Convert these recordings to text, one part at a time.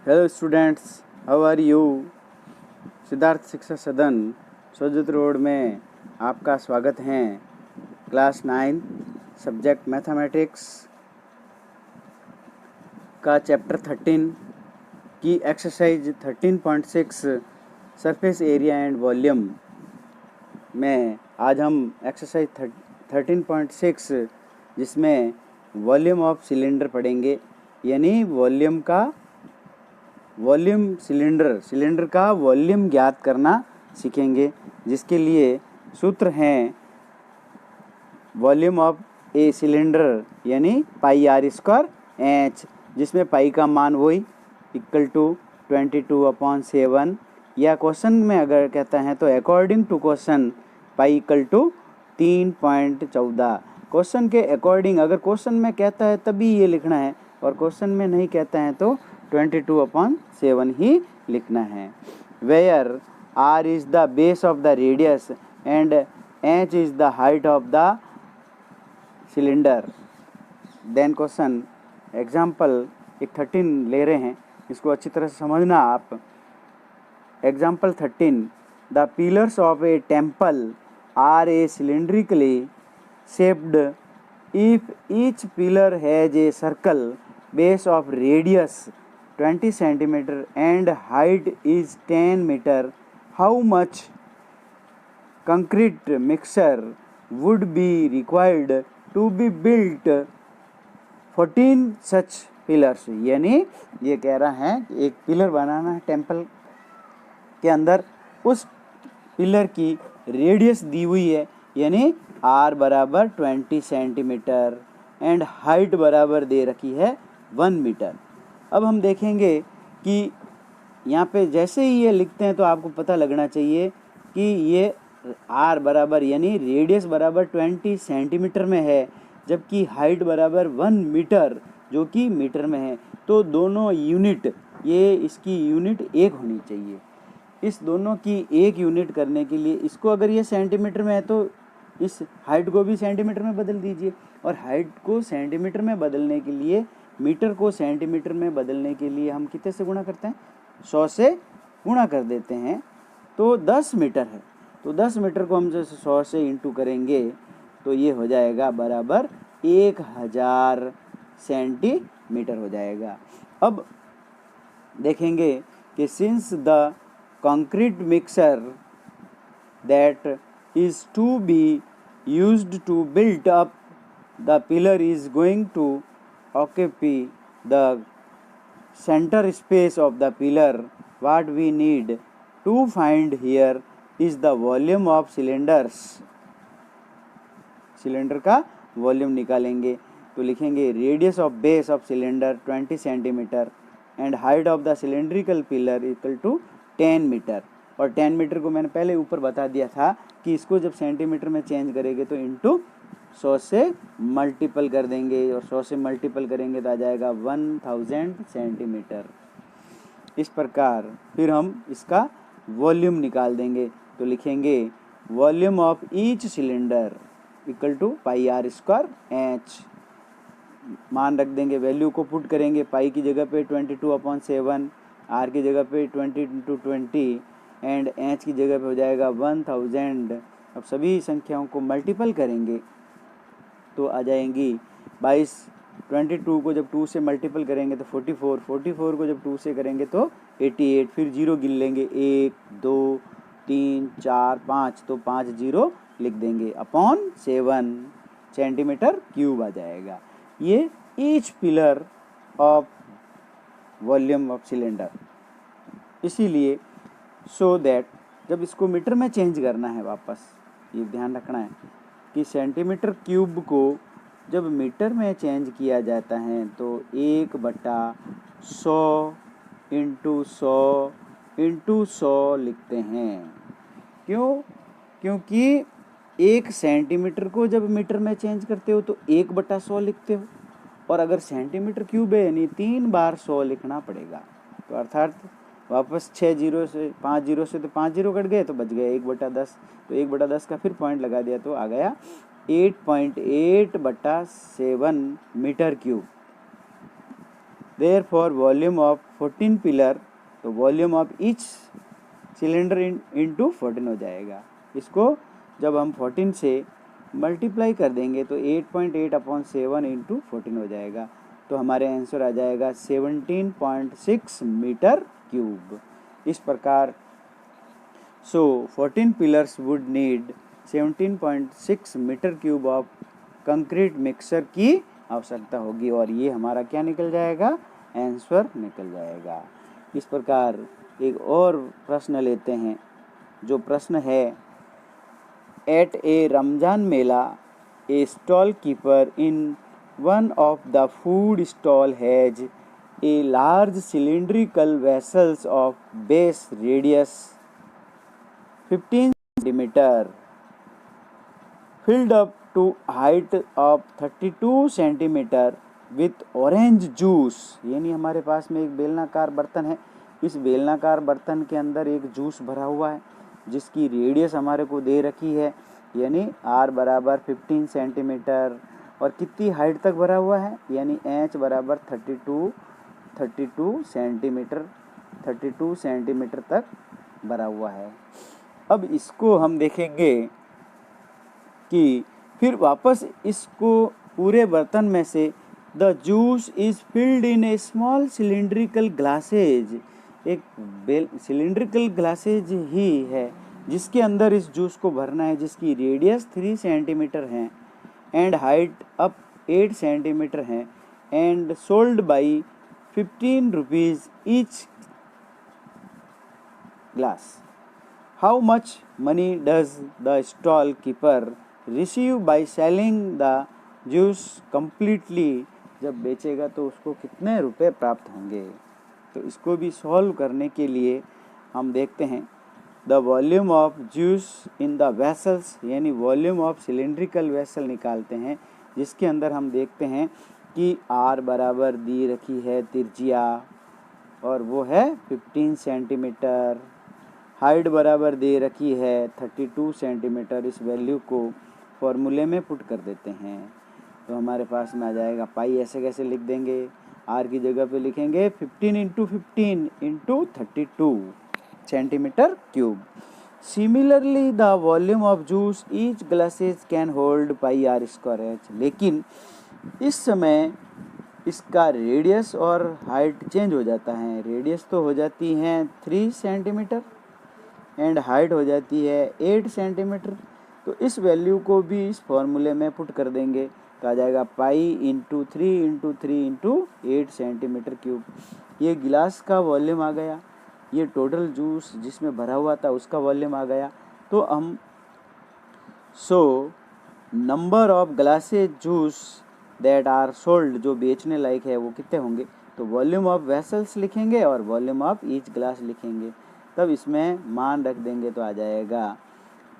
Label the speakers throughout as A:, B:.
A: Hello students, how are you. Siddharth Shiksha Sadan Sojat road में आपका स्वागत है। क्लास 9 सब्जेक्ट मैथमेटिक्स का चैप्टर 13 की exercise 13.6 surface area and volume में आज हम एक्सरसाइज 13.6 जिसमें वॉल्यूम ऑफ सिलेंडर पढ़ेंगे, यानी सिलेंडर का वॉल्यूम ज्ञात करना सीखेंगे, जिसके लिए सूत्र हैं वॉल्यूम ऑफ ए सिलेंडर यानी पाई आर स्क्वायर एच, जिसमें पाई का मान वही इक्वल टू 22/7, या क्वेश्चन में अगर कहता है तो according to question pi equal to 3.14। Question के अकॉर्डिंग, अगर क्वेश्चन में कहता है तभी ये लिखना है, और क्वेश्चन में नहीं कहता है तो 22/7 ही लिखना है। Where R is the base of the radius and H is the height of the cylinder. Then question example एक 13 ले रहे हैं, इसको अच्छी तरह से समझना आप। Example 13, the pillars of a temple are a cylindrically shaped if each pillar has a circle base of radius 20 cm and height is 10 meter, how much concrete mixture would be required to be built 14 such pillars। यानी ये कह रहा है कि एक pillar बनाना है temple के अंदर, उस पिलर की रेडियस दी हुई है, यानी आर बराबर 20 सेंटीमीटर एंड हाइट बराबर दे रखी है 1 मीटर। अब हम देखेंगे कि यहाँ पे जैसे ही ये लिखते हैं तो आपको पता लगना चाहिए कि ये आर बराबर यानी रेडियस बराबर 20 सेंटीमीटर में है, जबकि हाइट बराबर 1 मीटर जो कि मीटर में है। तो दोनों यूनिट, ये इसकी यूनिट एक होनी चाहिए। इस दोनों की एक यूनिट करने के लिए इसको, अगर ये सेंटीमीटर में है तो इस हाइट को भी सेंटीमीटर में बदल दीजिए, और हाइट को सेंटीमीटर में बदलने के लिए, मीटर को सेंटीमीटर में बदलने के लिए हम कितने से गुणा करते हैं? 100 से गुणा कर देते हैं। तो 10 मीटर है, तो 10 मीटर को हम जैसे 100 से इंटू करेंगे तो ये हो जाएगा बराबर 1000 सेंटीमीटर हो जाएगा। अब देखेंगे कि since the concrete mixture that is to be used to build up the pillar is going to occupy the center space of the pillar, what we need to find here is the volume of cylinders। Cylinder का volume निकालेंगे तो लिखेंगे radius of base of cylinder 20 centimetre and height of the cylindrical pillar equal to 10 metre. और 10 metre को मैंने पहले ऊपर बता दिया था कि इसको जब सेंटीमीटर में चेंज करेंगे तो इंटू 100 से मल्टीपल कर देंगे, और 100 से मल्टीपल करेंगे तो आ जाएगा 1000 सेंटीमीटर। इस प्रकार फिर हम इसका वॉल्यूम निकाल देंगे तो लिखेंगे volume of each cylinder equal to pi R square H. मान रख देंगे, वैल्यू को पुट करेंगे, पाई की जगह पे 22/7, आर की जगह पे 20 × 20 एंड एच की जगह पे हो जाएगा 1000। अब सभी संख्याओं को मल्टीपल करेंगे तो आ जाएंगी 22। 22 को जब 2 से मल्टीपल करेंगे तो 44, 44 को जब 2 से करेंगे तो 88, फिर जीरो गिन लेंगे 1 2 3 4 5, तो 5 जीरो लिख देंगे अपॉन 7 सेंटीमीटर क्यूब आ जाएगा। ये each pillar of volume of cylinder. इसीलिए सो दैट जब इसको मीटर में चेंज करना है, वापस ये ध्यान रखना है कि सेंटीमीटर क्यूब को जब मीटर में चेंज किया जाता है तो 1/100 × 100 लिखते हैं। क्यों? क्योंकि 1 सेंटीमीटर को जब मीटर में चेंज करते हो तो 1/100 लिखते हो, और अगर सेंटीमीटर क्यूब है यानी 3 बार 100 लिखना पड़ेगा। तो अर्थात वापस 6 जीरो से 5 जीरो से तो 5 जीरो कट गए तो बच गए 1/10, तो 1/10 का फिर पॉइंट लगा दिया तो आ गया 8.8/7 metre cube. Therefore volume of 14 pillar, तो volume of each cylinder into 14 हो जाएगा। इसको जब हम 14 से मल्टीप्लाई कर देंगे तो 8.8/7 इंटू 14 हो जाएगा। तो हमारे आंसर आ जाएगा 17.6 मीटर क्यूब। इस प्रकार 14 pillars would need 17.6 metre cube of concrete mixer की आवश्यकता होगी, और ये हमारा क्या निकल जाएगा, आंसर निकल जाएगा। इस प्रकार एक और प्रश्न लेते हैं, जो प्रश्न है, at a Ramzan mela a stall keeper in one of the food stall has a large cylindrical vessels of base radius 15 centimeter filled up to height of 32 centimeter with orange juice। यानी हमारे पास में एक बेलनाकार बर्तन है, इस बेलनाकार बर्तन के अंदर एक जूस भरा हुआ है जिसकी रेडियस हमारे को दे रखी है, यानी r बराबर 15 सेंटीमीटर, और कितनी हाइट तक भरा हुआ है, यानी h बराबर 32 सेंटीमीटर तक भरा हुआ है। अब इसको हम देखेंगे कि फिर वापस इसको पूरे बर्तन में से the juice is filled in A small cylindrical glasses, एक सिलिंड्रिकल ग्लासेज ही है जिसके अंदर इस जूस को भरना है, जिसकी रेडियस 3 सेंटीमीटर है एंड हाइट अप 8 सेंटीमीटर है, and sold by 15 rupees each glass. How much money does the stall keeper receive by selling the juice completely? जब बेचेगा तो उसको कितने रुपए प्राप्त होंगे। तो इसको भी सॉल्व करने के लिए हम देखते हैं, the volume of juice in the vessels, यानी वॉल्यूम ऑफ सिलेंड्रिकल वेसल निकालते हैं, जिसके अंदर हम देखते हैं कि R बराबर दी रखी है त्रिज्या, और वो है 15 सेंटीमीटर, हाइट बराबर दे रखी है 32 सेंटीमीटर। इस वैल्यू को फॉर्मूले में पुट कर देते हैं तो हमारे पास में आ जाएगा पाई। ऐसे कैसे लिख देंगे, आर की जगह पे लिखेंगे 15 into 15 into 32 centimetre cube. Similarly the volume of juice each glasses can hold pi R square H, लेकिन इस समय इसका रेडियस और हाइट चेंज हो जाता है। रेडियस तो हो जाती है 3 सेंटीमीटर एंड हाइट हो जाती है 8 सेंटीमीटर। तो इस वैल्यू को भी इस फॉर्मूले में पुट कर देंगे तो आ जाएगा pi into 3 into 8 centimetre cube. ये गिलास का वॉल्यूम आ गया, ये टोटल जूस जिसमें भरा हुआ था उसका वॉल्यूम आ गया। तो हम number of glasses juice that are sold, जो बेचने लायक है वो कितने होंगे, तो वॉल्यूम ऑफ वेसल्स लिखेंगे और वॉल्यूम ऑफ ईच ग्लास लिखेंगे, तब इसमें मान रख देंगे तो आ जाएगा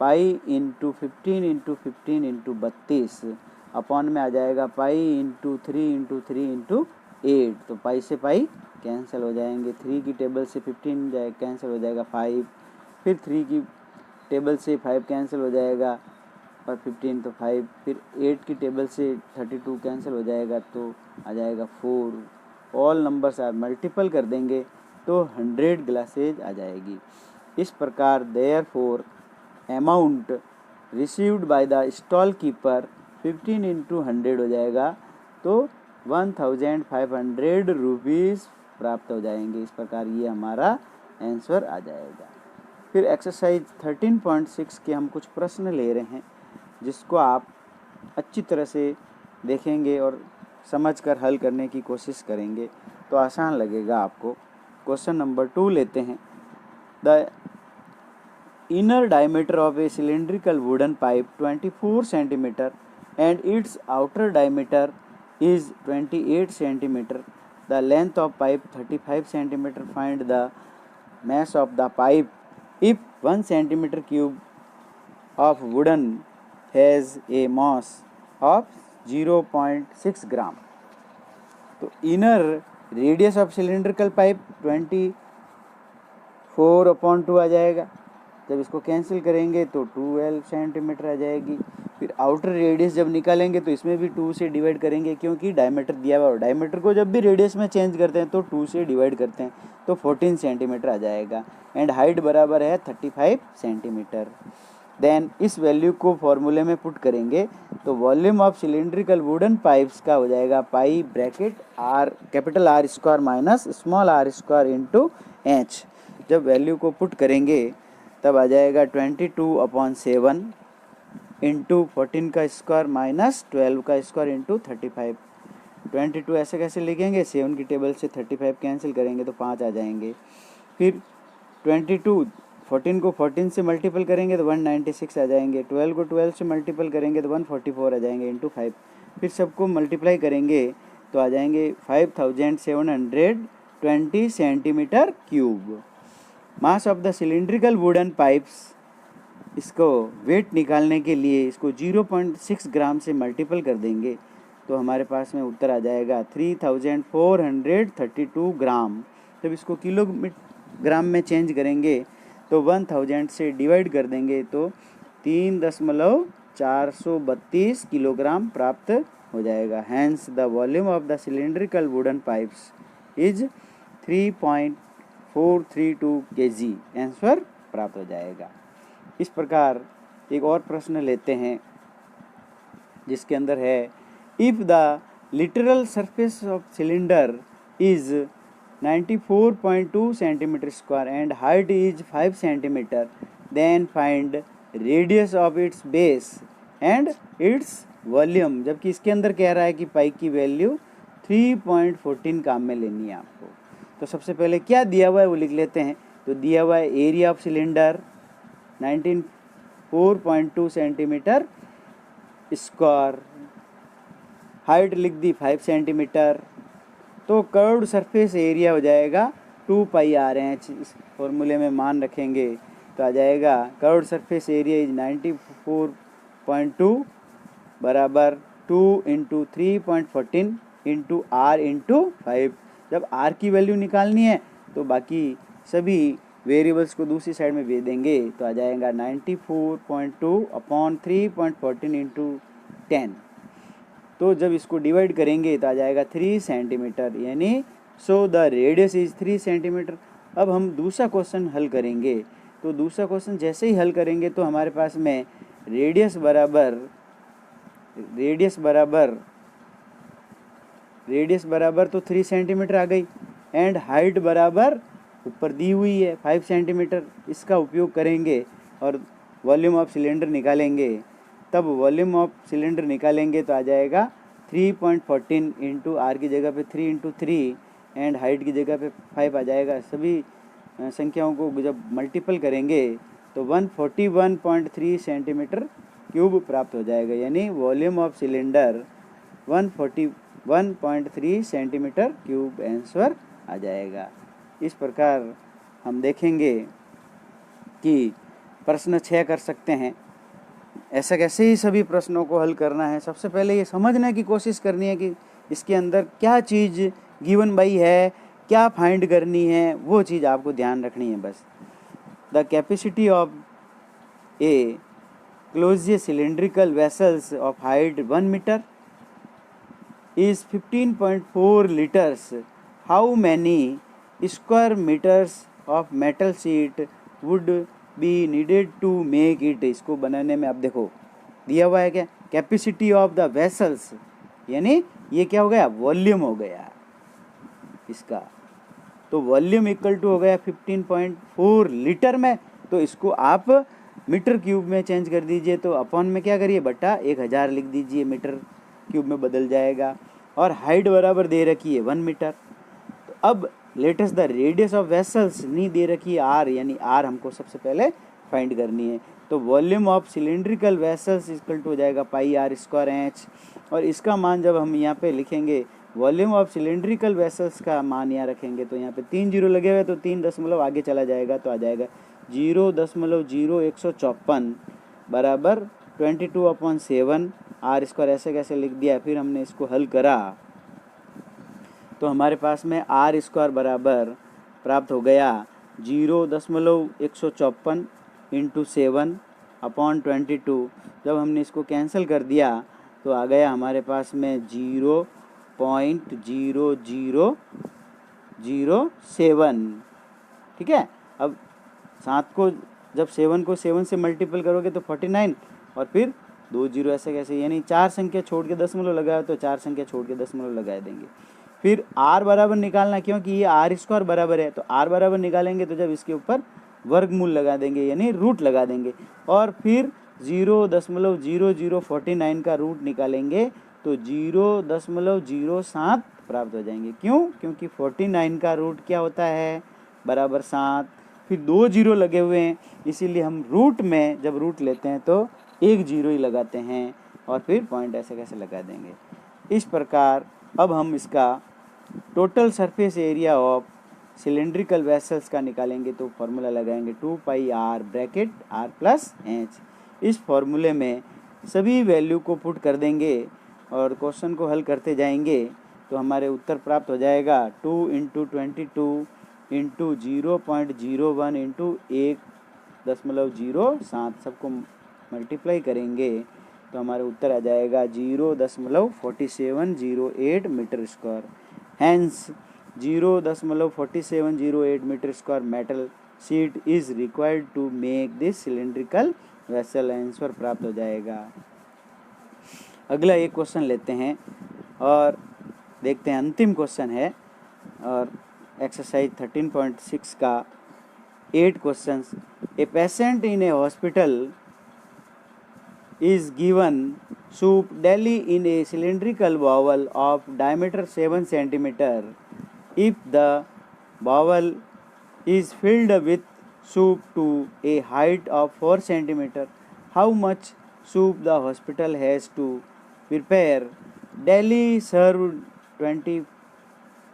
A: पाई इंटू 15 इंटू 32 अपॉन में आ जाएगा पाई इंटू 3 इंटू 8। तो पाई से पाई कैंसिल हो जाएंगे, 3 की टेबल से 15 कैंसिल हो जाएगा 5, फिर 3 की टेबल से 5 कैंसिल हो जाएगा और 15 तो 5, फिर 8 की टेबल से 32 कैंसिल हो जाएगा तो आ जाएगा 4। ऑल नंबर्स आर मल्टीपल कर देंगे तो 100 ग्लासेज आ जाएगी। इस प्रकार therefore amount received by the stall keeper 15 into 100 हो जाएगा तो 1500 रुपीज़ प्राप्त हो जाएंगे। इस प्रकार ये हमारा आंसर आ जाएगा। फिर एक्सरसाइज 13.6 के हम कुछ प्रश्न ले रहे हैं जिसको आप अच्छी तरह से देखेंगे और समझकर हल करने की कोशिश करेंगे तो आसान लगेगा आपको। क्वेश्चन नंबर 2 लेते हैं। The inner diameter of A cylindrical wooden pipe 24 centimetre and it's outer diameter is 28 centimeter. The length of pipe 35 centimeter. Find the mass of the pipe if 1 centimeter cube of wooden has a mass of 0.6 gram. तो inner radius of cylindrical pipe 24/2 आ जाएगा। जब इसको cancel करेंगे तो 12 centimetre आ जाएगी। फिर outer radius जब निकालेंगे तो इसमें भी 2 से डिवाइड करेंगे, क्योंकि डायमीटर दिया हुआ है। डायमीटर को जब भी रेडियस में चेंज करते हैं तो 2 से डिवाइड करते हैं, तो 14 सेंटीमीटर आ जाएगा। एंड हाइट बराबर है 35 सेंटीमीटर। देन इस वैल्यू को फॉर्मूले में पुट करेंगे तो volume of cylindrical wooden pipes का हो जाएगा pi bracket R, capital R square minus small r square into h. जब वैल्यू को पुट करेंगे तब आ जाएगा 22/7 इंटू 14 का स्क्वायर माइनस 12 का स्क्वायर इंटू 35। 22 ऐसे कैसे लिखेंगे, 7 की टेबल से 35 कैंसिल करेंगे तो 5 आ जाएंगे। फिर 22 14 को 14 से मल्टीपल करेंगे तो 196 आ जाएंगे। 12 को 12 से मल्टीपल करेंगे तो 144 आ जाएंगे इंटू 5। फिर सबको मल्टीप्लाई करेंगे तो आ जाएंगे 5720 centimetre cube. Mass of the cylindrical wooden pipes, इसको वेट निकालने के लिए इसको 0.6 ग्राम से मल्टीपल कर देंगे तो हमारे पास में उत्तर आ जाएगा 3432 ग्राम। जब इसको किलोग्राम में चेंज करेंगे तो 1000 से डिवाइड कर देंगे तो 3.432 किलोग्राम प्राप्त हो जाएगा। Hence the volume of the cylindrical wooden pipes is 3.432 kg। Answer प्राप्त हो जाएगा। इस प्रकार एक और प्रश्न लेते हैं जिसके अंदर है if the literal surface of cylinder is 94.2 centimetre square and height is 5 centimetre, then find radius of its base and its volume. जबकि इसके अंदर कह रहा है कि पाइप की वैल्यू 3.14 काम में लेनी है आपको। तो सबसे पहले क्या दिया हुआ है वो लिख लेते हैं। तो दिया हुआ है area of cylinder 94.2 centimetre square, height लिख दी 5 सेंटीमीटर, तो कर्व्ड सरफेस एरिया हो जाएगा 2πr/h। इस फॉर्मूले में मान रखेंगे तो आ जाएगा कर्व्ड सरफेस एरिया इज 94.2 बराबर 2 इंटू 3.14 इंटू r इंटू 5। जब r की वैल्यू निकालनी है तो बाकी सभी वेरिएबल्स को दूसरी साइड में भेज देंगे तो आ जाएगा 94.2 अपॉन 3.14 इंटू 10। तो जब इसको डिवाइड करेंगे तो आ जाएगा 3 सेंटीमीटर, यानी so the radius is 3 centimetre. अब हम दूसरा क्वेश्चन हल करेंगे। तो दूसरा क्वेश्चन जैसे ही हल करेंगे तो हमारे पास में रेडियस बराबर तो 3 सेंटीमीटर आ गई एंड हाइट बराबर ऊपर दी हुई है 5 सेंटीमीटर। इसका उपयोग करेंगे और वॉल्यूम ऑफ सिलेंडर निकालेंगे। तब वॉल्यूम ऑफ सिलेंडर निकालेंगे तो आ जाएगा 3.14 इंटू आर की जगह पे 3 इंटू 3 एंड हाइट की जगह पे 5 आ जाएगा। सभी संख्याओं को जब मल्टीपल करेंगे तो 141.3 सेंटीमीटर क्यूब प्राप्त हो जाएगा, यानी volume of cylinder 141.3 centimetre cube answer आ जाएगा। इस प्रकार हम देखेंगे कि प्रश्न 6 कर सकते हैं। ऐसा कैसे ही सभी प्रश्नों को हल करना है। सबसे पहले ये समझने की कोशिश करनी है कि इसके अंदर क्या चीज़ गिवन बाई है, क्या फाइंड करनी है, वो चीज़ आपको ध्यान रखनी है बस। The capacity of a closed cylindrical vessels of height 1 metre is 15.4 litres. How many square metres of metal sheet would be needed to make it. इसको बनाने में आप देखो दिया हुआ है क्या, कैपेसिटी ऑफ द वेसल्स, यानी ये क्या हो गया, वॉल्यूम हो गया इसका। तो वॉल्यूम इक्वल टू हो गया 15.4 लीटर में। तो इसको आप मीटर क्यूब में चेंज कर दीजिए, तो अपॉन में क्या करिए बटा 1000 लिख दीजिए, मीटर क्यूब में बदल जाएगा। और हाइट बराबर दे रखी है 1 मीटर। तो अब latest the radius of vessels नहीं दे रखी है आर, यानी आर हमको सबसे पहले फाइंड करनी है। तो volume of cylindrical vessels equal to हो जाएगा पाई आर स्क्वायर एच। और इसका मान जब हम यहाँ पे लिखेंगे, वॉल्यूम ऑफ सिलिंड्रिकल वेसल्स का मान यहाँ रखेंगे तो यहाँ पे 3 जीरो लगे हुए, तो 3 दशमलव आगे चला जाएगा तो आ जाएगा 0.0154 बराबर 22/7 आर स्क्वायर। ऐसे कैसे लिख दिया। फिर हमने इसको हल करा तो हमारे पास में आर स्क्वायर बराबर प्राप्त हो गया 0.154 इंटू 7 अपॉन 22, जब हमने इसको कैंसिल कर दिया तो आ गया हमारे पास में 0.0007। ठीक है, अब 7 को जब 7 को 7 से मल्टीपल करोगे तो 49 और फिर 2 जीरो ऐसे कैसे, यानी 4 संख्या छोड़ के दशमलव लगाया तो 4 संख्या छोड़ के दशमलव लगा देंगे। फिर r बराबर निकालना, क्योंकि ये r स्क्वायर बराबर है तो r बराबर निकालेंगे तो जब इसके ऊपर वर्गमूल लगा देंगे यानी रूट लगा देंगे, और फिर 0.0049 का रूट निकालेंगे तो 0.07 प्राप्त हो जाएंगे। क्यों? क्योंकि 49 का रूट क्या होता है, बराबर 7। फिर 2 जीरो लगे हुए हैं, इसीलिए हम रूट में जब रूट लेते हैं तो 1 जीरो ही लगाते हैं और फिर पॉइंट ऐसे कैसे लगा देंगे। इस प्रकार अब हम इसका total surface area of cylindrical vessels का निकालेंगे तो फॉर्मूला लगाएंगे 2 पाई r bracket r plus h। इस फॉर्मूले में सभी वैल्यू को पुट कर देंगे और क्वेश्चन को हल करते जाएंगे तो हमारे उत्तर प्राप्त हो जाएगा 2 × 22 × 0.01 × 1.07, सबको मल्टीप्लाई करेंगे तो हमारे उत्तर आ जाएगा 0.4708 metre square. Hence 0.4708 metre square metal sheet is required to make this cylindrical vessel. Answer प्राप्त हो जाएगा। अगला एक क्वेश्चन लेते हैं और देखते हैं, अंतिम क्वेश्चन है और एक्सरसाइज 13.6 का 8 questions. A patient in A hospital is given soup daily in a cylindrical bowl of diameter 7 cm. If the bowl is filled with soup to a height of 4 cm, how much soup the hospital has to prepare daily serve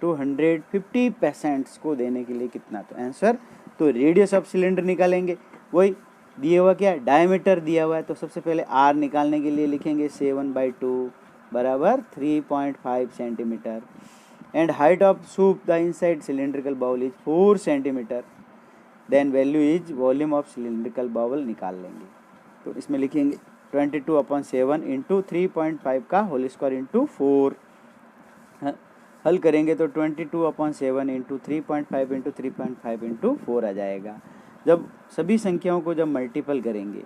A: 250 patients को देने के लिए कितना? तो answer, तो radius of cylinder निकालेंगे, वही दिया हुआ क्या, डायमीटर दिया हुआ है, तो सबसे पहले r निकालने के लिए लिखेंगे 7/2 बराबर 3.5 centimetre, and height of soup the inside cylindrical bowl is 4 centimetre, then value is volume of cylindrical bowl निकाल लेंगे। तो इसमें लिखेंगे 22/7 × 3.5 का होल स्क्वायर इंटू 4, हल करेंगे तो 22/7 × 3.5 × 3.5 × 4 आ जाएगा। जब सभी संख्याओं को जब मल्टीपल करेंगे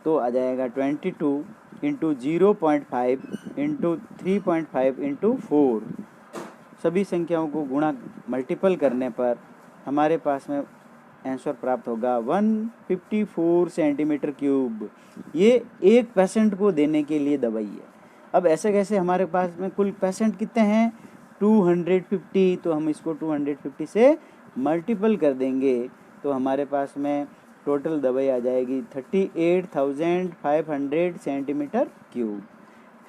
A: तो आ जाएगा 22 × 0.5 × 3.5 × 4। सभी संख्याओं को गुणा मल्टीपल करने पर हमारे पास में आंसर प्राप्त होगा 154 सेंटीमीटर क्यूब। ये एक पेशेंट को देने के लिए दवाई है। अब ऐसे कैसे, हमारे पास में कुल पेशेंट कितने हैं 250, तो हम इसको 250 से मल्टीपल कर देंगे तो हमारे पास में टोटल दवाई आ जाएगी 38,500 centimetre cube.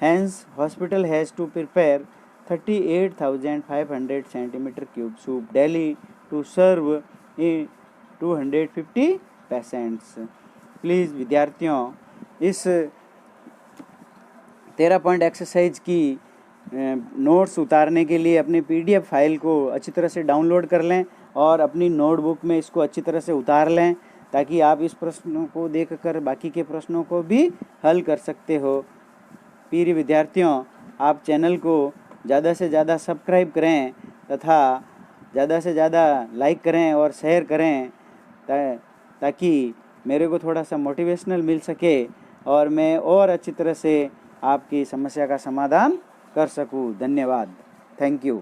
A: Hence hospital has to prepare 38,500 centimetre cube soup daily to serve 250 patients. Please विद्यार्थियों, इस 13 पॉइंट एक्सरसाइज की नोट्स उतारने के लिए अपनी PDF फाइल को अच्छी तरह से डाउनलोड कर लें और अपनी नोटबुक में इसको अच्छी तरह से उतार लें ताकि आप इस प्रश्नों को देखकर बाकी के प्रश्नों को भी हल कर सकते हो। प्रिय विद्यार्थियों, आप चैनल को ज़्यादा से ज़्यादा सब्सक्राइब करें तथा ज़्यादा से ज़्यादा लाइक करें और शेयर करें ताकि मेरे को थोड़ा सा मोटिवेशनल मिल सके और मैं और अच्छी तरह से आपकी समस्या का समाधान कर सकूं। धन्यवाद। Thank you.